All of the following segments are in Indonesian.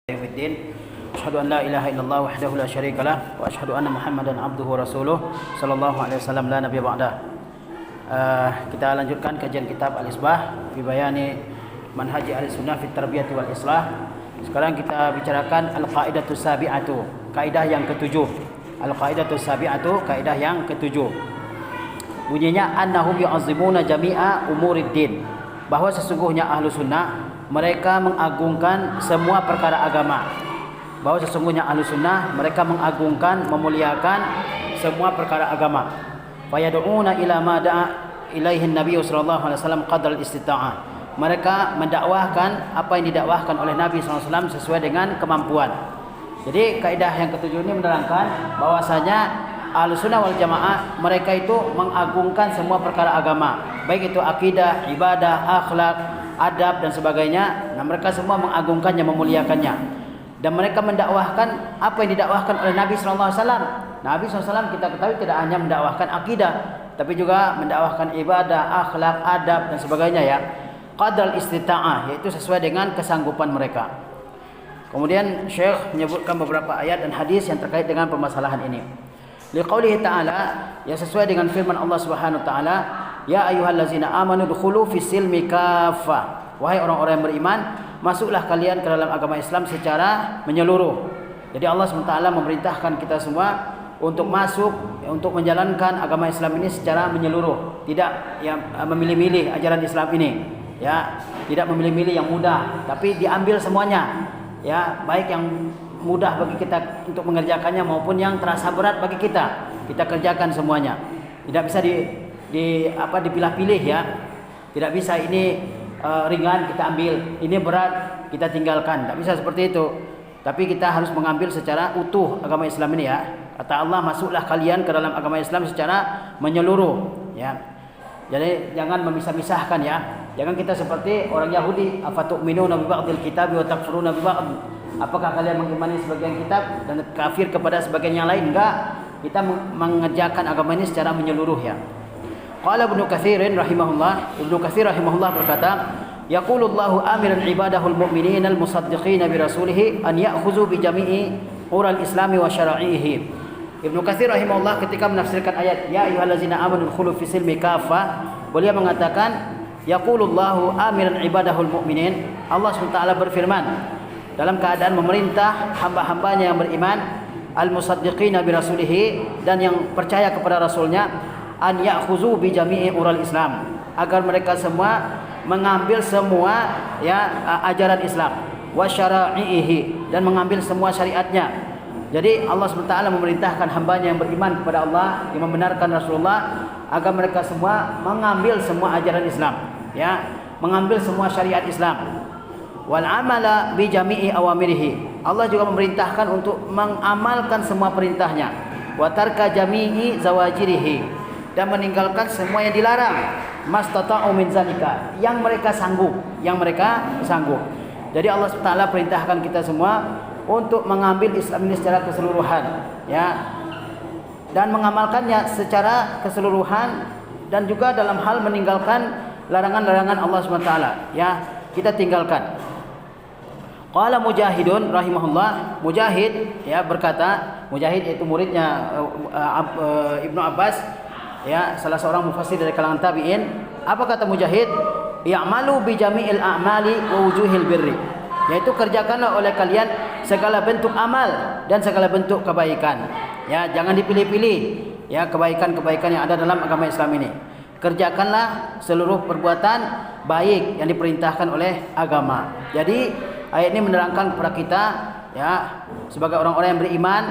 Yaumiddin. Asyhadu an la ilaha illallah wahdahu la syarikalah wa asyhadu anna Muhammadan abduhu wa rasuluh sallallahu alaihi wasallam la nabiyya ba'dah. Kita lanjutkan kajian kitab Al-Isbah fi bayani manhaji Ahlussunnah fi tarbiyati wal islah. Sekarang kita bicarakan al-qaidatus sabi'atu, kaidah yang ketujuh. Al-qaidatus sabi'atu, kaidah yang ketujuh. Bunyinya annahum yu'azzimuna jami'a umuriddin, bahwa sesungguhnya Ahlussunnah mereka mengagungkan semua perkara agama. Bahwa sesungguhnya Ahlussunnah mereka mengagungkan, memuliakan semua perkara agama. Fayad'una ila ma da'a ilaihi Nabi sallallahu alaihi wasallam qadar al-istita'ah. Mereka mendakwahkan apa yang didakwahkan oleh Nabi sallallahu alaihi wasallam sesuai dengan kemampuan. Jadi kaidah yang ketujuh ini menerangkan bahwasanya Ahlussunnah wal Jamaah mereka itu mengagungkan semua perkara agama, baik itu akidah, ibadah, akhlak, adab dan sebagainya. Nah, mereka semua mengagungkannya, memuliakannya. Dan mereka mendakwahkan apa yang didakwahkan oleh Nabi sallallahu alaihi wasallam. Nabi sallallahu alaihi wasallam kita ketahui tidak hanya mendakwahkan akidah, tapi juga mendakwahkan ibadah, akhlak, adab dan sebagainya ya. Qadar istita'ah, yaitu sesuai dengan kesanggupan mereka. Kemudian Syekh menyebutkan beberapa ayat dan hadis yang terkait dengan permasalahan ini. Liqaulihi ta'ala, yang sesuai dengan firman Allah Subhanahu wa taala, ya ayyuhallazina amanu dukhulu fis-silmi kaffah. Wahai orang-orang yang beriman, masuklah kalian ke dalam agama Islam secara menyeluruh. Jadi Allah SWT memerintahkan kita semua untuk masuk, untuk menjalankan agama Islam ini secara menyeluruh, tidak yang memilih-milih ajaran Islam ini, ya, tidak memilih-milih yang mudah, tapi diambil semuanya, ya, baik yang mudah bagi kita untuk mengerjakannya maupun yang terasa berat bagi kita kerjakan semuanya. Tidak bisa dipilah-pilih ya. Tidak bisa ini ringan kita ambil, ini berat kita tinggalkan. Tidak bisa seperti itu. Tapi kita harus mengambil secara utuh agama Islam ini ya. Kata Allah, masuklah kalian ke dalam agama Islam secara menyeluruh ya. Jadi jangan memisah-misahkan ya. Jangan kita seperti orang Yahudi, afatu'minuna bi ba'dil kitabi wa takfuruna bi ba'd. Apakah kalian mengimani sebagian kitab dan kafir kepada sebagian yang lain? Enggak. Kita mengerjakan agama ini secara menyeluruh ya. Qala Ibnu Katsir rahimahullah, Ibnu Katsir rahimahullah berkata, yaqulullahu amiran ibadahul mu'minin al-musaddiqin bi rasulih an ya'khudhu bi jami'i ural islami wa syara'ihi. Ibnu Katsir rahimahullah ketika menafsirkan ayat ya ayyuhallazina amanu khulu fi silmi kaffah, beliau mengatakan yaqulullahu amiran ibadahul mu'minin, Allah SWT berfirman dalam keadaan memerintah hamba-hambanya yang beriman, al-musaddiqina bi rasulih, dan yang percaya kepada rasulnya, an ya'khuzu bi jami'i ural Islam, agar mereka semua mengambil semua ya ajaran Islam, wa syara'ihi, dan mengambil semua syariatnya. Jadi Allah SWT memerintahkan hambanya yang beriman kepada Allah, yang membenarkan Rasulullah, agar mereka semua mengambil semua ajaran Islam, ya, mengambil semua syariat Islam. Wal amala bi jami'i awamirihi, Allah juga memerintahkan untuk mengamalkan semua perintahnya. Wa tarka jami'i zawajirihi, dan meninggalkan semua yang dilarang. Mastata'u min zalika, yang mereka sanggup, Jadi Allah SWT perintahkan kita semua untuk mengambil Islam ini secara keseluruhan, ya, dan mengamalkannya secara keseluruhan, dan juga dalam hal meninggalkan larangan-larangan Allah SWT, ya, kita tinggalkan. Qala Mujahidun rahimahullah, Mujahid ya berkata, Mujahid yaitu muridnya Ibnu Abbas, ya, salah seorang mufassir dari kalangan tabi'in. Apa kata Mujahid? Ya'malu bi jami'il a'mali wa wujuhil birri, yaitu kerjakanlah oleh kalian segala bentuk amal dan segala bentuk kebaikan. Ya, jangan dipilih-pilih ya kebaikan-kebaikan yang ada dalam agama Islam ini. Kerjakanlah seluruh perbuatan baik yang diperintahkan oleh agama. Jadi ayat ini menerangkan kepada kita ya sebagai orang-orang yang beriman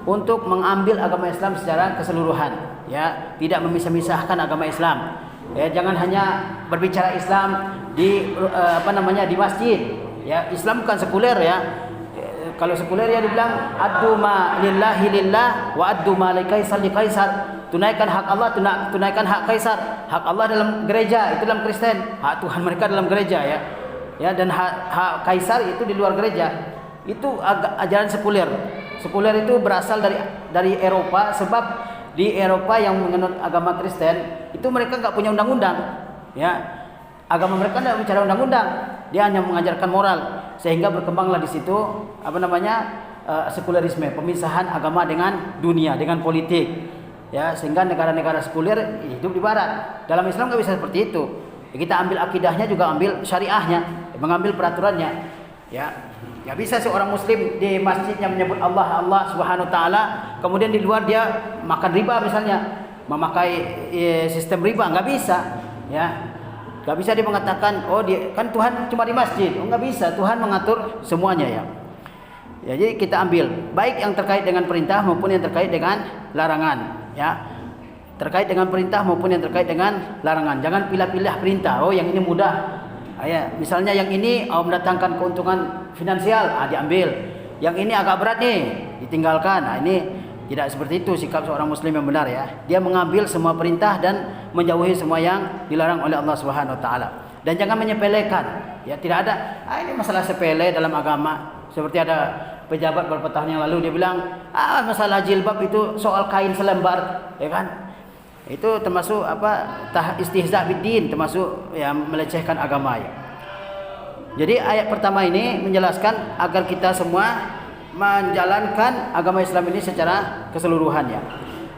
untuk mengambil agama Islam secara keseluruhan, ya, tidak memisah-misahkan agama Islam. Ya, jangan hanya berbicara Islam di di masjid. Ya, Islam bukan sekuler ya. Kalau sekuler ya dibilang addu ma lillahi lillah wa addu ma likaisar likaisar. Tunaikan hak Allah, tunaikan hak kaisar. Hak Allah dalam gereja, itu dalam Kristen. Hak Tuhan mereka dalam gereja ya. Ya, dan hak kaisar itu di luar gereja. Itu ajaran sekuler. Sekuler itu berasal dari Eropa, sebab di Eropa yang menganut agama Kristen itu mereka enggak punya undang-undang. Ya. Agama mereka tidak bicara undang-undang. Dia hanya mengajarkan moral. sehingga berkembanglah di situ sekulerisme, pemisahan agama dengan dunia, dengan politik. Ya, sehingga negara-negara sekuler hidup di barat. Dalam Islam nggak bisa seperti itu. Ya, kita ambil akidahnya juga ambil syariahnya, mengambil peraturannya. Ya, nggak bisa seorang muslim di masjidnya menyebut Allah Subhanahu wa taala, kemudian di luar dia makan riba misalnya, memakai sistem riba, nggak bisa. Ya, nggak bisa dia mengatakan, oh dia kan Tuhan cuma di masjid. Oh, nggak bisa, Tuhan mengatur semuanya ya. Ya, jadi kita ambil baik yang terkait dengan perintah maupun yang terkait dengan larangan. Ya, terkait dengan perintah maupun yang terkait dengan larangan. Jangan pilih-pilih perintah. Oh, yang ini mudah. Ya, misalnya yang ini mendatangkan keuntungan finansial, diambil. Yang ini agak berat nih, ditinggalkan. Nah, ini tidak seperti itu sikap seorang muslim yang benar ya. Dia mengambil semua perintah dan menjauhi semua yang dilarang oleh Allah Subhanahu wa taala. Dan jangan menyepelekan. Ya, tidak ada ini masalah sepele dalam agama. Seperti ada pejabat beberapa tahun yang lalu dia bilang, masalah jilbab itu soal kain selembar, ya kan? Itu termasuk istihza biddin, termasuk ya melecehkan agama ya. Jadi ayat pertama ini menjelaskan agar kita semua menjalankan agama Islam ini secara keseluruhan ya.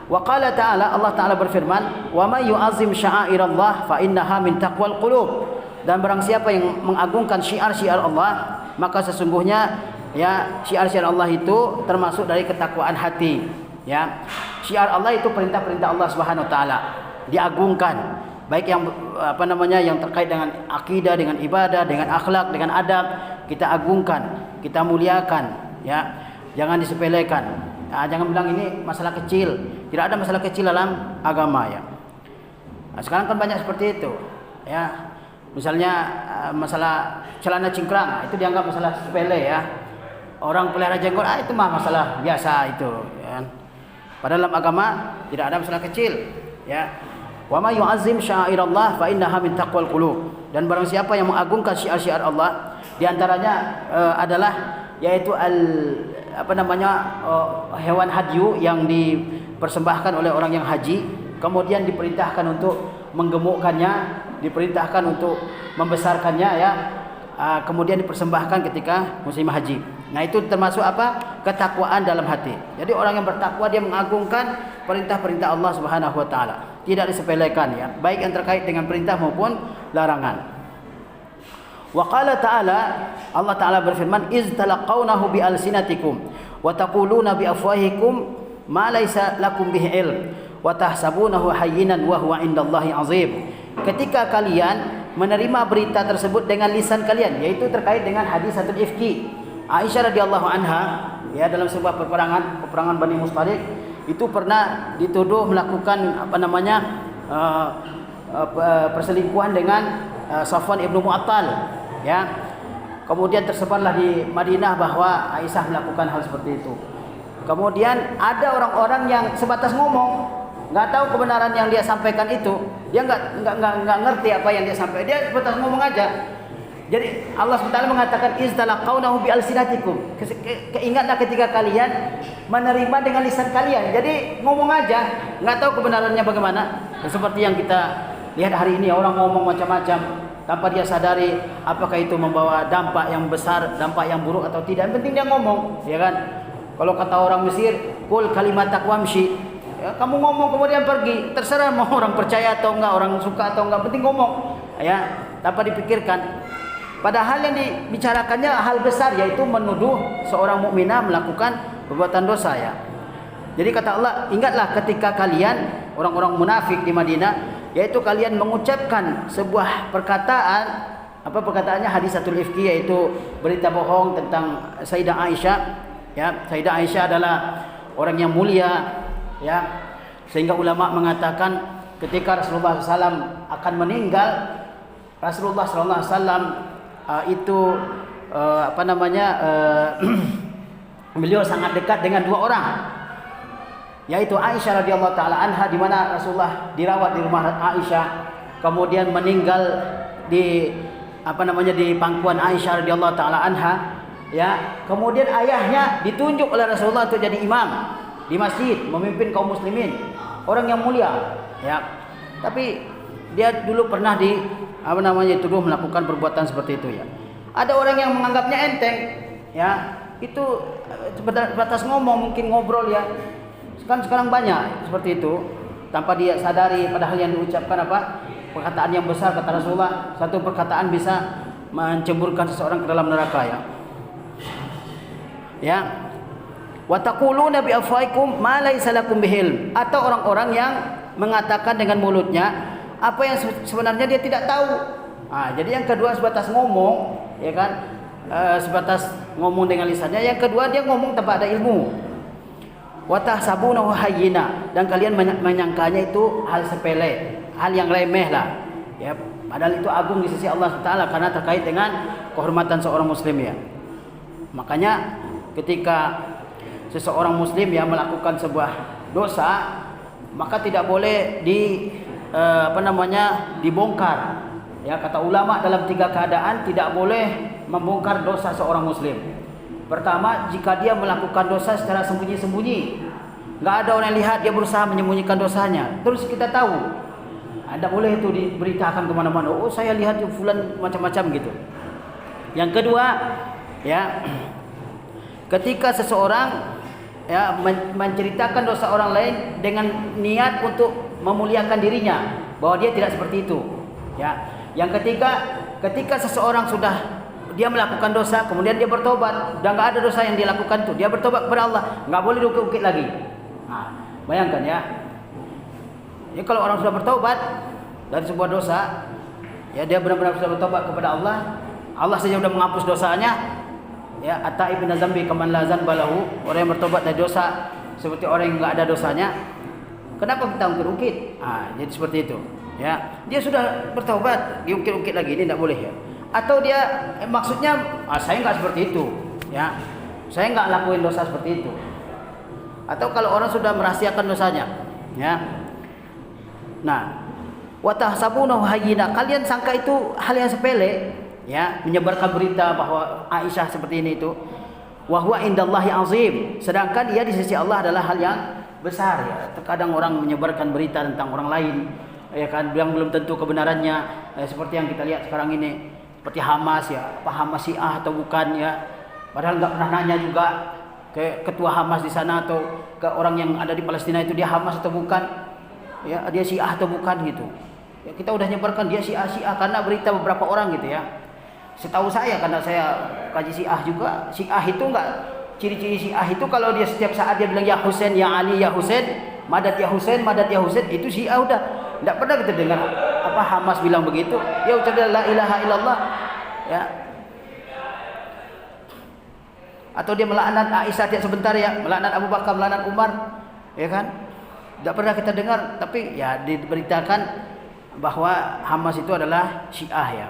Wa qala ta'ala, Allah Ta'ala berfirman, "Wa may yu'azzim sya'airallah fa innaha min taqwal qulub." Dan barang siapa yang mengagungkan syiar-syiar Allah, maka sesungguhnya ya syiar-syiar Allah itu termasuk dari ketakwaan hati. Ya, syiar Allah itu perintah-perintah Allah Subhanahu wa taala diagungkan, baik yang yang terkait dengan akidah, dengan ibadah, dengan akhlak, dengan adab, kita agungkan, kita muliakan, ya. Jangan disepelekan. Jangan bilang ini masalah kecil. Tidak ada masalah kecil dalam agama ya. Nah, sekarang kan banyak seperti itu, ya. Misalnya masalah celana cingkrang, itu dianggap masalah sepele ya. Orang pelihara jenggot, itu mah masalah biasa itu, ya. Padahal dalam agama tidak ada masalah kecil, ya. Wa may yu'azzim sya'airallah fa innaha min taqwal qulub. Dan barang siapa yang mengagungkan syiar-syiar Allah, di antaranya adalah yaitu hewan hadyu yang dipersembahkan oleh orang yang haji, kemudian diperintahkan untuk menggemukkannya, diperintahkan untuk membesarkannya ya. Kemudian dipersembahkan ketika musim haji. Nah, itu termasuk ketakwaan dalam hati. Jadi orang yang bertakwa dia mengagungkan perintah-perintah Allah Subhanahu wa taala. Tidak disepelekan ya, baik yang terkait dengan perintah maupun larangan. Wa qala ta'ala, Allah Ta'ala berfirman, "Iz talaqawnahu bi alsinatikum wa taquluna bi afwahikum ma laysa lakum bihi ilm wa tahsabunahu hayyinan wa huwa 'indallahi 'azim." Ketika kalian menerima berita tersebut dengan lisan kalian, yaitu terkait dengan hadisatul ifki. Aisyah radhiyallahu anha ya, dalam sebuah peperangan Bani Mustalik itu pernah dituduh melakukan perselingkuhan dengan Safwan ibnu Mu'attal ya. Kemudian tersebarlah di Madinah bahwa Aisyah melakukan hal seperti itu. Kemudian ada orang-orang yang sebatas ngomong, nggak tahu kebenaran yang dia sampaikan itu. Dia nggak ngerti apa yang dia sampaikan. Dia sebatas ngomong aja. Jadi Allah SWT mengatakan iztalaqawnahu bi alsinatikum. Ingatlah ketika kalian menerima dengan lisan kalian. Jadi ngomong aja, nggak tahu kebenarannya bagaimana. Dan seperti yang kita lihat hari ini, orang ngomong macam-macam tanpa dia sadari apakah itu membawa dampak yang besar, dampak yang buruk atau tidak. Yang penting dia ngomong, ya kan? Kalau kata orang Mesir, kul kalimatak wamshi. Ya, kamu ngomong kemudian pergi, terserah mau orang percaya atau enggak, orang suka atau enggak, penting ngomong ya, tanpa dipikirkan. Padahal yang dibicarakannya hal besar, yaitu menuduh seorang mukminah melakukan perbuatan dosa ya. Jadi kata Allah, ingatlah ketika kalian orang-orang munafik di Madinah, yaitu kalian mengucapkan sebuah perkataan, perkataannya hadisatul ifki, yaitu berita bohong tentang Sayyidah Aisyah ya. Sayyidah Aisyah adalah orang yang mulia ya, sehingga ulama mengatakan ketika Rasulullah SAW akan meninggal, Rasulullah SAW beliau sangat dekat dengan dua orang, yaitu Aisyah radhiyallahu taala anha, di mana Rasulullah dirawat di rumah Aisyah, kemudian meninggal di di pangkuan Aisyah radhiyallahu taala anha ya. Kemudian ayahnya ditunjuk oleh Rasulullah untuk jadi imam di masjid, memimpin kaum muslimin, orang yang mulia ya. Tapi dia dulu pernah dituduh melakukan perbuatan seperti itu ya. Ada orang yang menganggapnya enteng, ya. Itu sebatas ngomong, mungkin ngobrol ya. Sekarang banyak seperti itu tanpa dia sadari, padahal yang diucapkan apa? Perkataan yang besar, kata Rasulullah, satu perkataan bisa mencemburkan seseorang ke dalam neraka, ya. Ya. Wa taquluna bi afwaikum ma laysa lakum bihil, atau orang-orang yang mengatakan dengan mulutnya apa yang sebenarnya dia tidak tahu. Jadi yang kedua sebatas ngomong, ya kan? Sebatas ngomong dengan lisannya. Yang kedua dia ngomong tanpa ada ilmu. Wa tahsabunahu hayyina, dan kalian menyangkanya itu hal sepele, hal yang remeh lah. Ya, padahal itu agung di sisi Allah Taala karena terkait dengan kehormatan seorang muslim, ya. Makanya ketika seseorang muslim ya melakukan sebuah dosa, maka tidak boleh dibongkar. Ya, kata ulama dalam 3 keadaan tidak boleh membongkar dosa seorang muslim. Pertama, jika dia melakukan dosa secara sembunyi-sembunyi, nggak ada orang yang lihat, dia berusaha menyembunyikan dosanya, terus kita tahu, tidak boleh itu diberitakan kemana-mana. Oh, saya lihat fulan macam-macam gitu. Yang kedua, ya, ketika seseorang ya menceritakan dosa orang lain dengan niat untuk memuliakan dirinya, bahwa dia tidak seperti itu, ya. Yang ketiga, ketika seseorang sudah dia melakukan dosa, kemudian dia bertobat, dan nggak ada dosa yang dia lakukan itu, dia bertobat kepada Allah, nggak boleh diukit-ukit lagi. Bayangkan ya. Ya, kalau orang sudah bertobat dari sebuah dosa, ya dia benar-benar sudah bertobat kepada Allah, Allah saja sudah menghapus dosanya. Ya, at-taib min dzambi kaman la dzanba lahu, orang yang bertobat dari dosa seperti orang yang nggak ada dosanya. Kenapa kita ungkit-ungkit? Jadi seperti itu. Ya, dia sudah bertobat, diungkit-ungkit lagi, ini tidak boleh, ya. Atau dia maksudnya saya nggak seperti itu, ya, saya nggak lakuin dosa seperti itu. Atau kalau orang sudah merahasiakan dosanya, ya. Nah, wa tahsabunahu hayyina, kalian sangka itu hal yang sepele, ya, menyebarkan berita bahwa Aisyah seperti ini itu. Wa huwa indallahi azim, sedangkan ia di sisi Allah adalah hal yang besar, ya. Terkadang orang menyebarkan berita tentang orang lain, ya kan, yang belum tentu kebenarannya, seperti yang kita lihat sekarang ini, seperti Hamas, ya, apa Hamas Syiah atau bukan, ya. Padahal nggak pernah nanya juga ke ketua Hamas di sana atau ke orang yang ada di Palestina itu, dia Hamas atau bukan, ya, dia Syiah atau bukan gitu. Ya, kita udah nyebarkan dia Syiah karena berita beberapa orang gitu, ya. Setahu saya, karena saya kaji Syiah juga, Syiah itu enggak, ciri-ciri Syiah itu kalau dia setiap saat dia bilang ya Husain, ya Ali, ya Husain, madad ya Husain, madad ya Husain, itu Syiah udah. Tidak pernah kita dengar apa Hamas bilang begitu. Ya ucapkan la ilaha illallah, ya. Atau dia melaknat Aisyah tiap sebentar, ya, melaknat Abu Bakar, melaknat Umar, ya kan? Tidak pernah kita dengar, tapi ya diberitakan bahwa Hamas itu adalah Syiah, ya.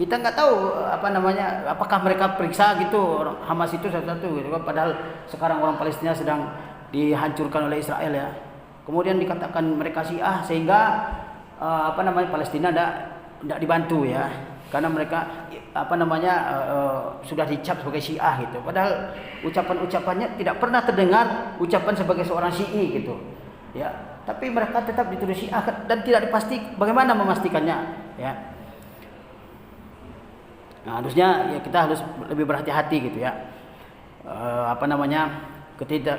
Kita nggak tahu apakah mereka periksa gitu Hamas itu satu-satu gitu, padahal sekarang orang Palestina sedang dihancurkan oleh Israel, ya. Kemudian dikatakan mereka Syiah sehingga Palestina tidak dibantu, ya, karena mereka sudah dicap sebagai Syiah gitu, padahal ucapan-ucapannya tidak pernah terdengar ucapan sebagai seorang Syi'i gitu, ya. Tapi mereka tetap dituduh Syiah dan tidak dipasti bagaimana memastikannya, ya. Nah, harusnya ya kita harus lebih berhati-hati gitu, ya.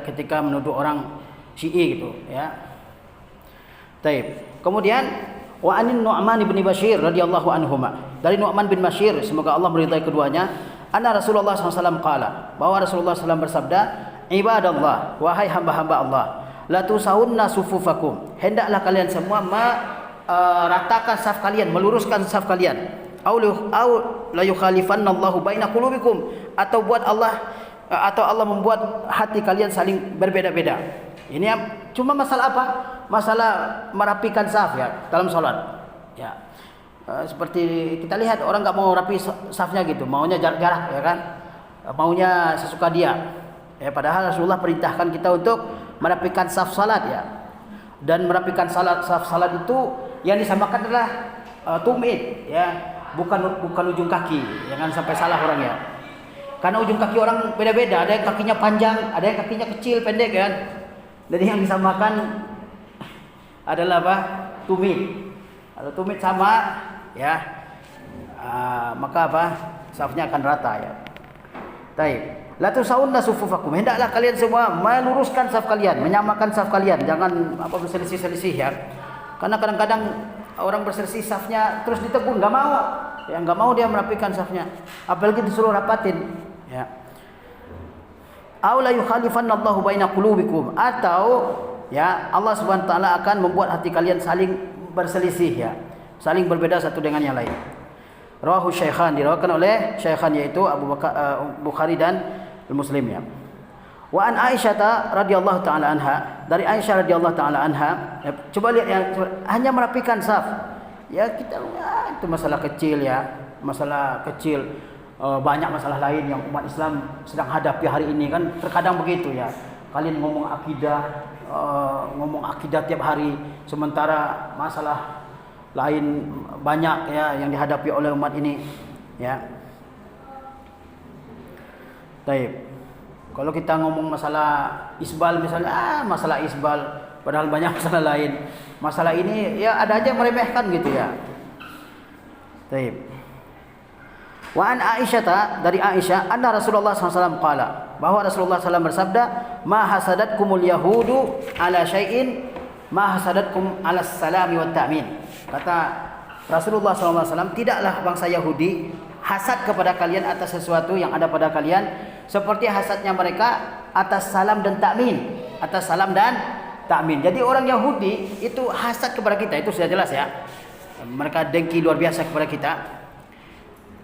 Ketika menuduh orang Syi'i gitu, ya. Taib. Kemudian wa anin Nu'man bin Bashir radhiyallahu anhuma, dari Nu'man bin Bashir semoga Allah meridai keduanya, anna Rasulullah SAW qala, bahwa Rasulullah SAW bersabda, ibadallah, wahai hamba-hamba Allah, la tusawunna sufufakum, hendaklah kalian semua ratakan saf kalian, meluruskan saf kalian, au la yukhalifannallahu baina qulubikum, atau Allah membuat hati kalian saling berbeda-beda. Ini cuma masalah apa? Masalah merapikan saf, ya, dalam salat, ya. Seperti kita lihat orang nggak mau rapi safnya gitu, maunya jarak-jarak, ya kan, maunya sesuka dia, ya. Padahal Rasulullah perintahkan kita untuk merapikan saf salat, ya. Dan merapikan saf salat itu yang disamakan adalah tumit, ya, bukan ujung kaki. Jangan sampai salah orang, ya. Karena ujung kaki orang beda-beda, ada yang kakinya panjang, ada yang kakinya kecil, pendek, kan. Jadi yang disamakan adalah apa? Tumit. Kalau tumit sama, ya, maka apa? Safnya akan rata ya. Baik. La tusawunna sufufakum. Hendaklah kalian semua meluruskan saf kalian, menyamakan saf kalian. Jangan apa berselisih-selisih ya. Karena kadang-kadang orang berselisih safnya terus ditegur, enggak mau. Ya enggak mau dia merapikan safnya. Apalagi disuruh rapatin ya. Aw la yukhalifanna Allahu baina qulubikum, atau ya Allah Subhanahu wa taala akan membuat hati kalian saling berselisih ya. Saling berbeda satu dengan yang lain. Rawahu Syaikhan, diriwayatkan oleh Syaikhan yaitu Abu Bakar Bukhari dan Muslim ya. Wa an Aisyah radhiyallahu taala anha, dari Aisyah radhiyallahu taala anha, ya, coba lihat yang hanya merapikan saf. Ya kita itu masalah kecil ya, masalah kecil. Banyak masalah lain yang umat Islam sedang hadapi hari ini kan terkadang begitu ya. Kalian ngomong akidah tiap hari, sementara masalah lain banyak ya yang dihadapi oleh umat ini ya. Baik. Kalau kita ngomong masalah isbal misalnya, masalah isbal, padahal banyak masalah lain. Masalah ini ya ada aja meremehkan gitu ya. Baik. Wa an Aisyah, dari Aisyah, anna Rasulullah SAW qala, bahwa Rasulullah SAW bersabda, ma hasadatkumul yahudu ala syai'in ma hasadatkum ala salami wa ta'min. Kata Rasulullah SAW, tidaklah bangsa Yahudi hasad kepada kalian atas sesuatu yang ada pada kalian seperti hasadnya mereka atas salam dan takmin, atas salam dan takmin. Jadi orang Yahudi itu hasad kepada kita, itu sudah jelas ya. Mereka dengki luar biasa kepada kita.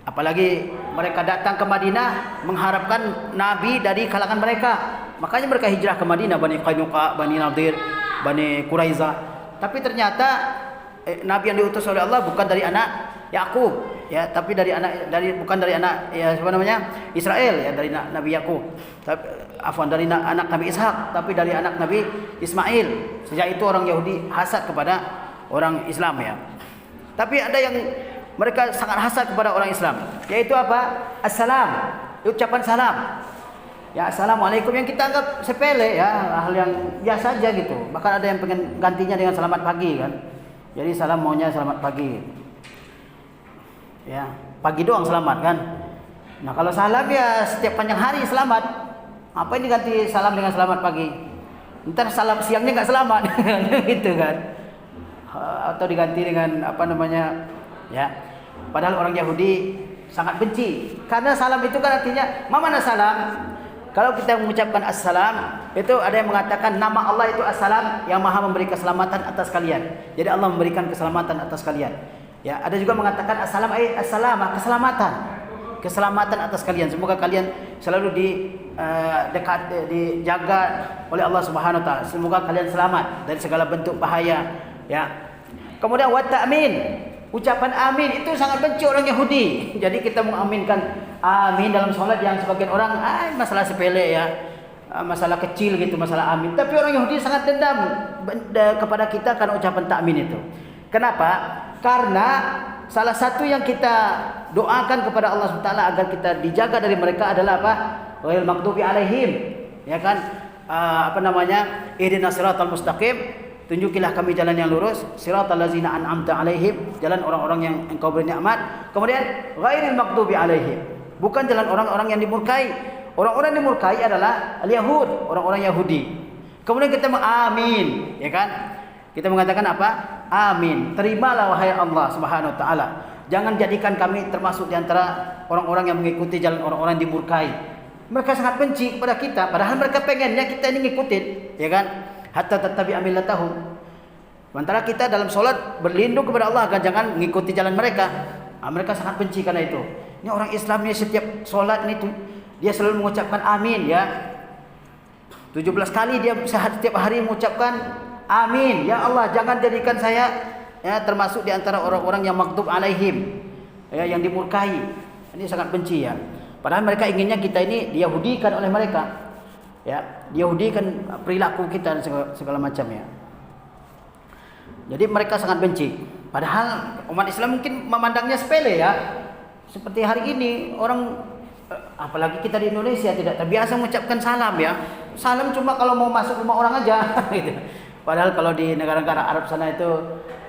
Apalagi mereka datang ke Madinah mengharapkan nabi dari kalangan mereka. Makanya mereka hijrah ke Madinah, Bani Qainuqa, Bani Nadir, Bani Quraizah. Tapi ternyata nabi yang diutus oleh Allah bukan dari anak Yakub ya, tapi bukan dari anak ya siapa namanya? Israel ya, dari Nabi Yakub. Dari anak Nabi Ishak, tapi dari anak Nabi Ismail. Sejak itu orang Yahudi hasad kepada orang Islam ya. Tapi ada yang mereka sangat hasad kepada orang Islam, yaitu apa? Assalam, ucapan salam. Ya, assalamualaikum yang kita anggap sepele ya, hal yang biasa aja gitu. Bahkan ada yang pengen gantinya dengan selamat pagi kan. Jadi salam maunya selamat pagi. Ya, pagi doang selamat kan. Nah, kalau salam ya setiap panjang hari selamat. Apa ini ganti salam dengan selamat pagi? Ntar salam siangnya enggak selamat gitu kan. Atau diganti dengan apa namanya? Ya. Padahal orang Yahudi sangat benci. Karena salam itu kan artinya mana salam? Kalau kita mengucapkan assalam, itu ada yang mengatakan nama Allah itu assalam, yang maha memberi keselamatan atas kalian. Jadi Allah memberikan keselamatan atas kalian. Ya, ada juga mengatakan assalam ay assalamah, keselamatan atas kalian. Semoga kalian selalu dijaga oleh Allah Subhanahu wa taala. Semoga kalian selamat dari segala bentuk bahaya, ya. Kemudian wa ta'min, ucapan amin itu sangat benci orang Yahudi. Jadi kita mengaminkan amin dalam sholat yang sebagian orang masalah sepele ya, masalah kecil gitu masalah amin. Tapi orang Yahudi sangat dendam kepada kita karena ucapan takmin itu. Kenapa? Karena salah satu yang kita doakan kepada Allah SWT agar kita dijaga dari mereka adalah apa? Ghairil maghdubi alaihim, ya kan? Ihdinas siratal mustaqim. Tunjukilah kami jalan yang lurus, siratal ladzina an'amta alaihim, jalan orang-orang yang Engkau beri nikmat. Kemudian ghairil maghdubi alaihim, bukan jalan orang-orang yang dimurkai. Orang-orang yang dimurkai adalah al-Yahud, orang-orang Yahudi. Kemudian kita mengamin, ya kan? Kita mengatakan apa? Amin. Terimalah wahai Allah Subhanahu wa taala. Jangan jadikan kami termasuk di antara orang-orang yang mengikuti jalan orang-orang yang dimurkai. Mereka sangat benci kepada kita, padahal mereka pengennya kita ini ngikutin, ya kan? Hatta tattabi'a millatahum. Sementara kita dalam solat berlindung kepada Allah agar jangan mengikuti jalan mereka. Mereka sangat benci karena itu. Ini orang Islam ni setiap solat ni dia selalu mengucapkan amin ya. 17 kali dia setiap hari mengucapkan amin. Ya Allah, jangan jadikan saya ya termasuk di antara orang-orang yang maghdub alaihim, ya, yang dimurkai. Ini sangat benci ya. Padahal mereka inginnya kita ini diyahudikan oleh mereka. Ya, diyahudikan perilaku kita dan segala macam ya. Jadi mereka sangat benci. Padahal umat Islam mungkin memandangnya sepele ya. Seperti hari ini orang, apalagi kita di Indonesia tidak terbiasa mengucapkan salam ya. Salam cuma kalau mau masuk rumah orang aja gitu. Padahal kalau di negara-negara Arab sana itu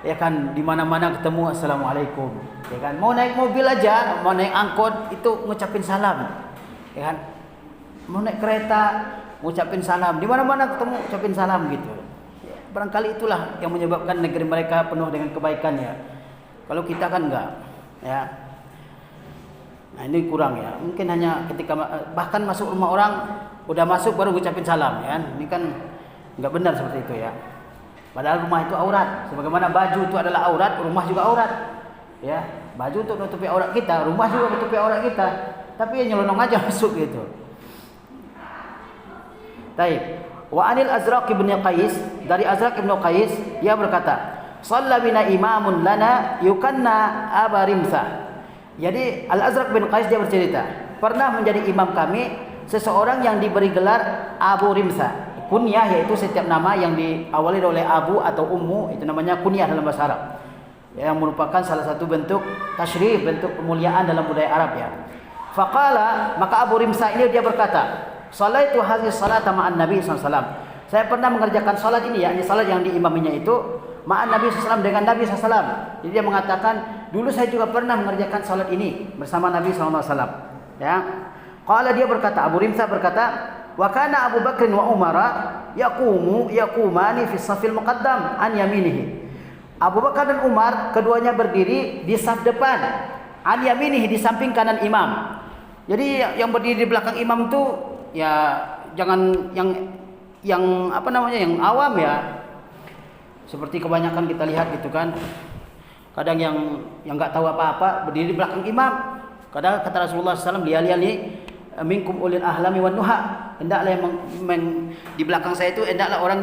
ya kan di mana-mana ketemu assalamualaikum. Ya kan mau naik mobil aja, mau naik angkot itu ngucapin salam. Ya kan? Mau naik kereta ngucapin salam. Di mana-mana ketemu ucapin salam gitu. Barangkali itulah yang menyebabkan negeri mereka penuh dengan kebaikan ya. Kalau kita kan enggak, ya. Nah, ini kurang ya. Mungkin hanya ketika bahkan masuk rumah orang udah masuk baru ucapin salam ya. Ini kan enggak benar seperti itu ya. Padahal rumah itu aurat. Sebagaimana baju itu adalah aurat, rumah juga aurat. Ya, baju untuk menutupi aurat kita, rumah juga menutupi aurat kita. Tapi ya nyelonong aja masuk gitu. Baik. Wa anil Azraq bin Qais, dari Azraq bin Qais dia berkata, "Shalla bina imamun lana yukanna Aba Rimsa." Jadi Al-Azraq bin Qais dia bercerita, pernah menjadi imam kami seseorang yang diberi gelar Abu Rimsa. Kunyah yaitu setiap nama yang diawali oleh Abu atau Ummu, itu namanya kunyah dalam bahasa Arab. Yang merupakan salah satu bentuk tasyrif, bentuk kemuliaan dalam budaya Arab ya. Faqala, maka Abu Rimsa ini dia berkata, "Shalaitu hadhihi salata ma'an Nabi sallallahu alaihi wasallam." Saya pernah mengerjakan salat ini, yakni salat yang diimaminya itu ma'an Nabi sallallahu alaihi wasallam, dengan Nabi sallallahu alaihi wasallam. Jadi dia mengatakan, dulu saya juga pernah mengerjakan salat ini bersama Nabi sallallahu alaihi wasallam. Ya. Qala, dia berkata, Abu Rimsa berkata, "Wa kana Abu Bakr wa Umar yaqumani fi safil muqaddam an yaminihi." Abu Bakar dan Umar keduanya berdiri di saf depan, an yaminihi, di samping kanan imam. Jadi yang berdiri di belakang imam itu ya jangan yang apa namanya, yang awam ya. Seperti kebanyakan kita lihat gitu kan. Kadang yang enggak tahu apa-apa berdiri di belakang imam. Kadang kata Rasulullah SAW, "Liyali minkum ulil ahlami wan nuha." Hendaklah yang di belakang saya itu hendaklah orang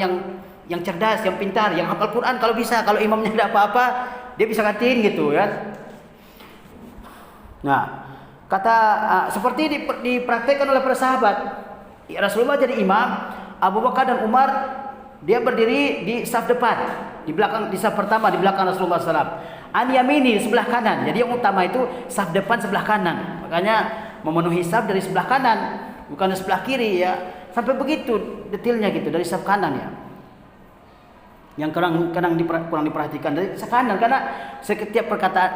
yang cerdas, yang pintar, yang hafal Quran kalau bisa. Kalau imamnya tidak apa-apa, dia bisa gantiin gitu ya. Nah, kata seperti dipraktikkan oleh para sahabat. Rasulullah jadi imam, Abu Bakar dan Umar dia berdiri di saf depan, di belakang, di saf pertama di belakang Rasulullah SAW. An yamini, sebelah kanan. Jadi yang utama itu saf depan sebelah kanan. Makanya memenuhi saf dari sebelah kanan, bukan dari sebelah kiri ya. Sampai begitu detailnya gitu dari saf kanan ya. Yang kadang kurang diperhatikan dari kanan, karena setiap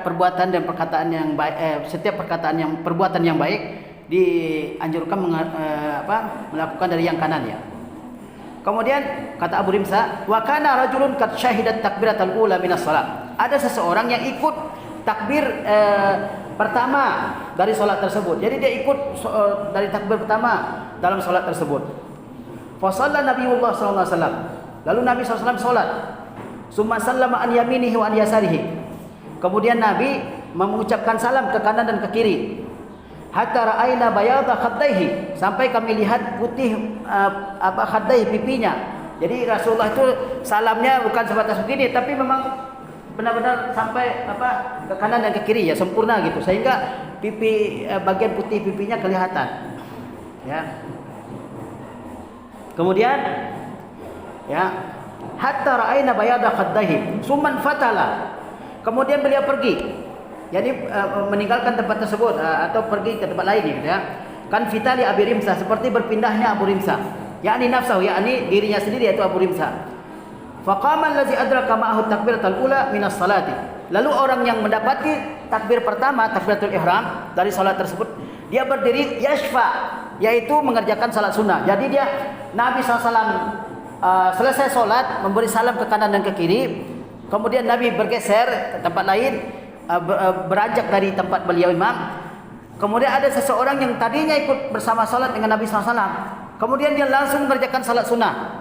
perbuatan dan perkataan yang baik, setiap perbuatan yang baik dianjurkan melakukan dari yang kanan ya. Kemudian kata Abu Rimsa, "Wa kana rajulun qad syahidat takbiratal ula minas shalah." Ada seseorang yang ikut takbir pertama dari salat tersebut. Jadi dia ikut dari takbir pertama dalam salat tersebut. Fa shalla Nabiullah sallallahu alaihi wasallam. Lalu Nabi SAW salat. Summa sallama an yaminihi wa an yasarihi. Kemudian Nabi mengucapkan salam ke kanan dan ke kiri. Hatta ra'ayna bayadha khaddaihi, sampai kami lihat putih khaddai, pipinya. Jadi Rasulullah itu salamnya bukan sebatas begini, tapi memang benar-benar sampai ke kanan dan ke kiri ya, sempurna gitu, sehingga pipi bagian putih pipinya kelihatan. Ya. Kemudian ya, hatta ra'ayna bayadha khaddaihi summan fatala. Kemudian beliau pergi, jadi meninggalkan tempat tersebut atau pergi ke tempat lain gitu ya. Kan fitali Abi Rimsa, seperti berpindahnya Abu Rimsa, yakni nafsahu, yakni dirinya sendiri, yaitu Abu Rimsa. Faqama allazi adraka ma'ahu takbiratul ula minas salati. Lalu orang yang mendapati takbir pertama, takbiratul ihram dari salat tersebut, dia berdiri yashfa, yaitu mengerjakan salat sunnah. Jadi dia Nabi SAW selesai solat memberi salam ke kanan dan ke kiri, kemudian Nabi bergeser ke tempat lain, beranjak dari tempat beliau imam. Kemudian ada seseorang yang tadinya ikut bersama salat dengan Nabi SAW, kemudian dia langsung mengerjakan salat sunnah.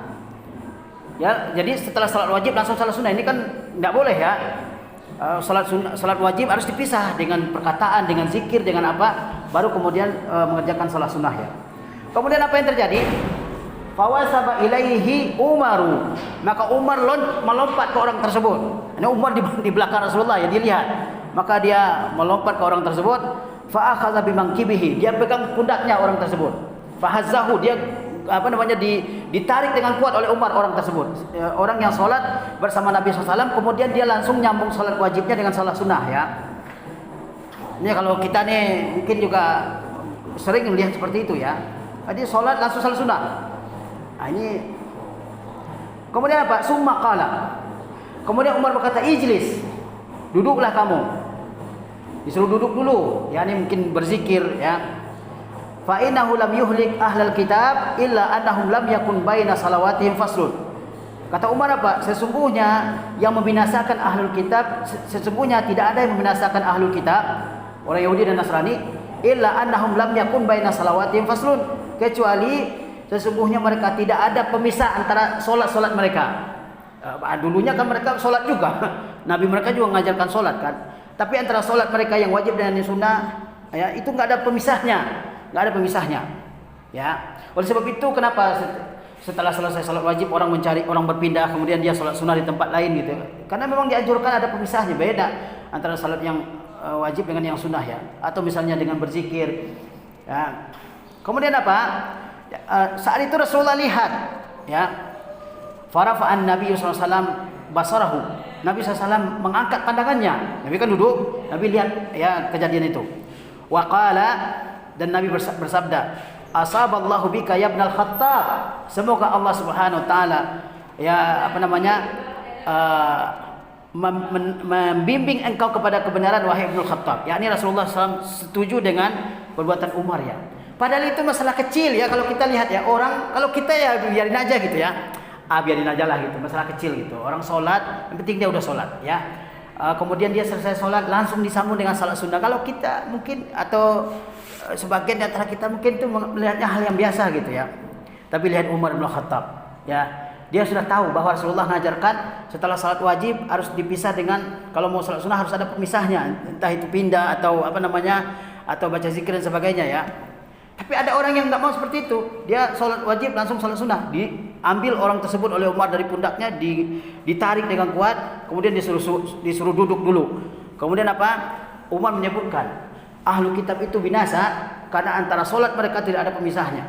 Ya, jadi setelah salat wajib langsung salat sunnah. Ini kan tidak boleh ya. Salat wajib harus dipisah dengan perkataan, dengan zikir, dengan apa, baru kemudian mengerjakan salat sunnah ya. Kemudian apa yang terjadi? Fawasaba ilaihi Umaru, maka Umar melompat ke orang tersebut. Ini Umar di belakang Rasulullah ya, dilihat. Maka dia melompat ke orang tersebut. Fa akhadha bimangkibihi, dia pegang pundaknya orang tersebut. Fahazzahu, dia ditarik dengan kuat oleh Umar orang tersebut. Orang yang sholat bersama Nabi SAW, kemudian dia langsung nyambung sholat wajibnya dengan sholat sunnah ya. Ini kalau kita nih mungkin juga sering melihat seperti itu ya. Jadi sholat langsung sholat sunnah. Nah, ini Kemudian apa? Summa qala. Kemudian Umar berkata, ijlis, duduklah kamu. Disuruh duduk dulu, yakni mungkin berzikir ya. Fa innahu lam yuhlik ahlal kitab illa annahum lam yakun baina salawatihim faslun. Kata Umar apa? Sesungguhnya yang membinasakan ahlul kitab, sesungguhnya tidak ada yang membinasakan ahlul kitab, orang Yahudi dan Nasrani, illa annahum lam yakun baina salawatihim faslun, kecuali sesungguhnya mereka tidak ada pemisah antara solat-solat mereka. Dulunya kan mereka solat juga. Nabi mereka juga mengajarkan solat kan. Tapi antara solat mereka yang wajib dan yang sunnah, ya, itu nggak ada pemisahnya, nggak ada pemisahnya. Ya, oleh sebab itu kenapa setelah selesai solat wajib orang berpindah, kemudian dia solat sunnah di tempat lain gitu. Karena memang dianjurkan ada pemisahnya, beda antara salat yang wajib dengan yang sunnah ya. Atau misalnya dengan berzikir. Ya. Kemudian apa? Saat itu Rasulullah lihat, ya. Farafa'an Nabi sallallahu alaihi wasallam basarahu. Nabi SAW mengangkat pandangannya. Nabi kan duduk, Nabi lihat ya kejadian itu. Wa qala, dan Nabi bersabda, asaballahu bika ya ibnal Khattab. Semoga Allah Subhanahu wa taala ya membimbing engkau kepada kebenaran wahai Ibnu Khattab. Yakni Rasulullah SAW setuju dengan perbuatan Umar ya. Padahal itu masalah kecil ya, kalau kita lihat ya, orang kalau kita ya biarin aja gitu ya. Biarin aja lah gitu, masalah kecil gitu. Orang sholat, yang penting dia udah sholat ya. Kemudian dia selesai sholat langsung disambung dengan salat sunnah. Kalau kita mungkin atau sebagian di antara kita mungkin itu melihatnya hal yang biasa gitu ya. Tapi lihat Umar bin Khattab ya, dia sudah tahu bahwa Rasulullah mengajarkan setelah salat wajib harus dipisah dengan, kalau mau salat sunnah harus ada pemisahnya, entah itu pindah atau atau baca zikir dan sebagainya ya. Tapi ada orang yang tidak mau seperti itu. Dia sholat wajib langsung sholat sunnah. Diambil orang tersebut oleh Umar dari pundaknya, ditarik dengan kuat, kemudian disuruh duduk dulu. Kemudian apa? Umar menyebutkan ahlu kitab itu binasa karena antara sholat mereka tidak ada pemisahnya.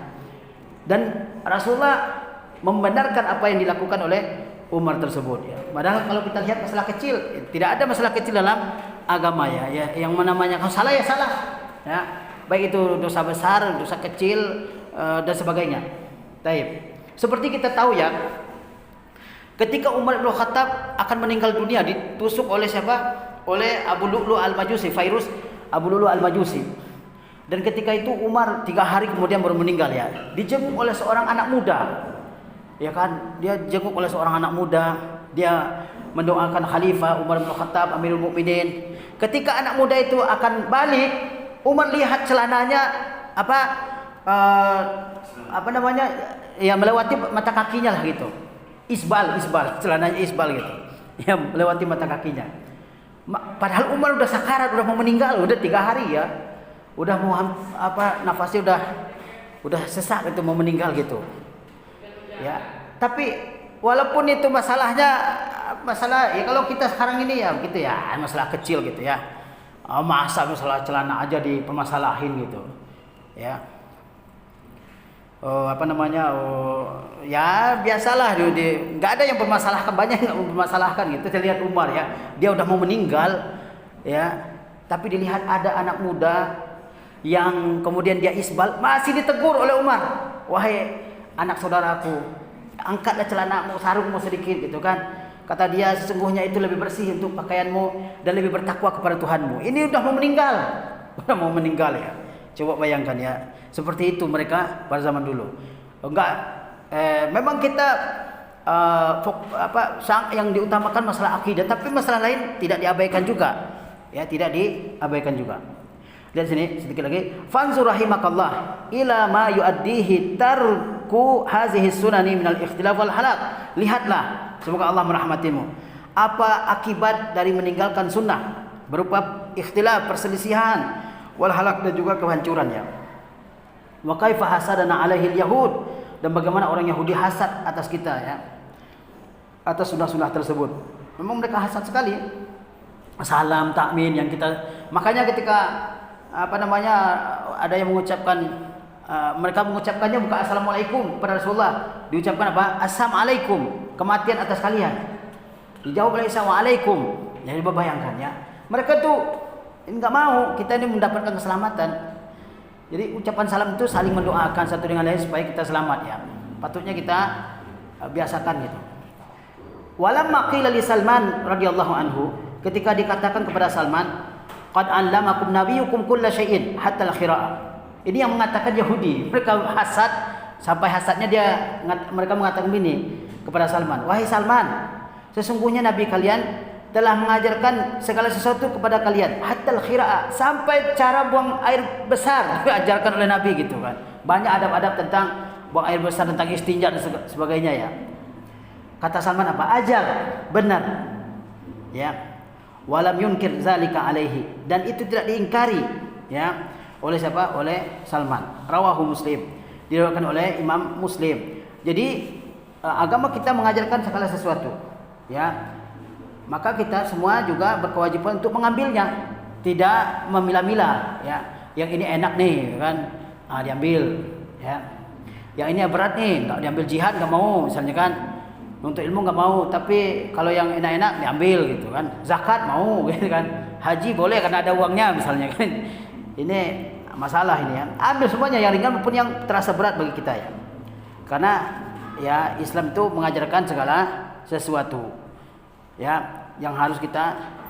Dan Rasulullah membenarkan apa yang dilakukan oleh Umar tersebut. Ya. Padahal kalau kita lihat masalah kecil, tidak ada masalah kecil dalam agama ya. Yang namanya kalau salah ya salah. Ya. Baik itu dosa besar, dosa kecil, dan sebagainya. Taib. Seperti kita tahu ya, ketika Umar bin Khattab akan meninggal dunia, ditusuk oleh siapa? Oleh Abu Lu'lu' al-Majusi, Fairuz Abu Lu'lu' al-Majusi. Dan ketika itu Umar 3 hari kemudian baru meninggal ya. Dijenguk oleh seorang anak muda. Ya kan? Dia dijenguk oleh seorang anak muda. Dia mendoakan Khalifah Umar bin Khattab, Amirul Mukminin. Ketika anak muda itu akan balik, Umar lihat celananya ya melewati mata kakinya lah gitu. Isbal, celananya isbal gitu. Ya melewati mata kakinya. Padahal Umar udah sakarat, udah mau meninggal, udah 3 hari ya. Udah mau nafasnya udah sesak itu mau meninggal gitu. Ya. Tapi walaupun itu masalah ya kalau kita sekarang ini ya gitu ya, masalah kecil gitu ya. Masa masalah celana aja dipermasalahin gitu ya. Ya biasalah nggak ada yang permasalahkan, banyak yang mempermasalahkan gitu. Saya lihat Umar ya, dia udah mau meninggal ya, tapi dilihat ada anak muda yang kemudian dia isbal, masih ditegur oleh Umar, wahai anak saudaraku, angkatlah celanamu, sarungmu sedikit gitu kan. Kata dia, sesungguhnya itu lebih bersih untuk pakaianmu dan lebih bertakwa kepada Tuhanmu. Ini udah mau meninggal ya. Coba bayangkan ya, seperti itu mereka pada zaman dulu. Memang kita yang diutamakan masalah akidah, tapi masalah lain tidak diabaikan juga. Ya, tidak diabaikan juga. Lihat sini sedikit lagi. Fanzur rahimakallah ila ma yuaddihi tarku hazihi sunani minal ikhtilaf wal halak. Lihatlah, semoga Allah merahmatimu, apa akibat dari meninggalkan sunnah berupa ikhtilaf, perselisihan, wal halak, dan juga kehancurannya. Wa kaifa hasadana alaihi yahud, dan bagaimana orang Yahudi hasad atas kita ya, atas sunnah-sunnah tersebut. Memang mereka hasad sekali. Salam takmin yang kita, makanya ketika ada yang mengucapkan, mereka mengucapkannya bukan assalamualaikum kepada Rasulullah, diucapkan apa? Assalamualaikum, kematian atas kalian. Dijawab oleh assalamualaikum. Jadi bayangkan ya, mereka tuh enggak mau kita ini mendapatkan keselamatan. Jadi ucapan salam itu saling mendoakan satu dengan lain supaya kita selamat ya. Patutnya kita biasakan gitu. Walamma qila li Salman radhiyallahu anhu, ketika dikatakan kepada Salman, qad allamakum nabiyyukum kulla syai'in hatta al-khira'ah. Ini yang mengatakan Yahudi. Mereka hasad, sampai hasadnya mereka mengatakan begini kepada Salman, wahai Salman, sesungguhnya Nabi kalian telah mengajarkan segala sesuatu kepada kalian, hatta al-khira'ah, sampai cara buang air besar diajarkan oleh Nabi gitu kan. Banyak adab-adab tentang buang air besar, tentang istinja dan sebagainya ya. Kata Salman apa? Ajal, benar. Ya. Walam yunkir zalika alaihi, dan itu tidak diingkari ya oleh siapa? Oleh Salman. Rawahu Muslim. Diriwayatkan oleh Imam Muslim. Jadi agama kita mengajarkan segala sesuatu ya. Maka kita semua juga berkewajiban untuk mengambilnya, tidak memilah-milah ya. Yang ini enak nih kan, diambil ya. Yang ini berat nih, enggak diambil, jihad enggak mau misalnya kan. Untuk ilmu enggak mau, tapi kalau yang enak-enak diambil gitu kan. Zakat mau gitu kan. Haji boleh karena ada uangnya misalnya kan. Ini masalah ini ya. Ambil semuanya, yang ringan maupun yang terasa berat bagi kita ya. Karena ya Islam itu mengajarkan segala sesuatu ya, yang harus kita